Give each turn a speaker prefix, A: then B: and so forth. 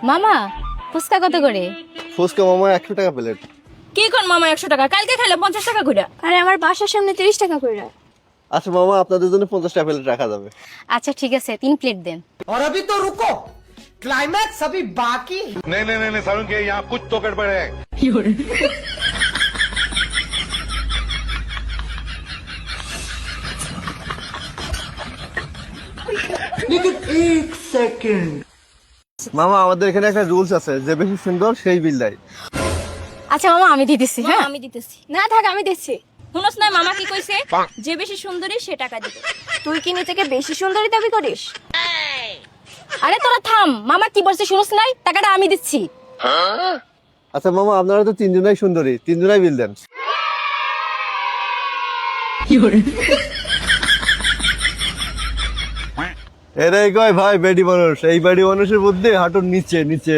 A: মামা ফুচকা কত করে?
B: ফুচকা মামা 100 টাকা প্লেট।
C: কি কোন মামা 100 টাকা, কালকে খাইলে 50 টাকা কইরা।
A: আরে আমার বাসার সামনে 30 টাকা করে।
B: আচ্ছা মামা, আপনাদের জন্য 50 টাকা প্লেট রাখা যাবে।
A: আচ্ছা ঠিক আছে, 3 প্লেট দেন।
D: और अभी तो रुको, क्लाइमैक्स अभी बाकी।
E: नहीं नहीं नहीं सारुण के यहाँ कुछ तो गड़बड़ है।
B: মামা আমাদের এখানে একটা রুলস আছে, যে বেশি সুন্দর সেই বিল দেয়।
A: আচ্ছা মামা আমি দিতেছি।
C: হ্যাঁ
A: হ্যাঁ
C: আমি দিতেছি।
A: না থাক, আমি দিচ্ছি।
C: শুনোস না মামা কি কইছে, যে বেশি সুন্দরী সে টাকা দিবে।
A: তুই কি নিজেকে বেশি সুন্দরী দাবি করিস? আরে তোরা থাম, মামা কি বলছে শুনছ নাই? টাকাটা আমি দিচ্ছি।
B: আচ্ছা মামা, আপনারা তো তিনজনাই সুন্দরী, তিনজনাই বিল দেন। এরাই কয় ভাই বেডি মানুষ, এই বেডি মানুষের বুদ্ধি হাঁটুর নিচে নিচে।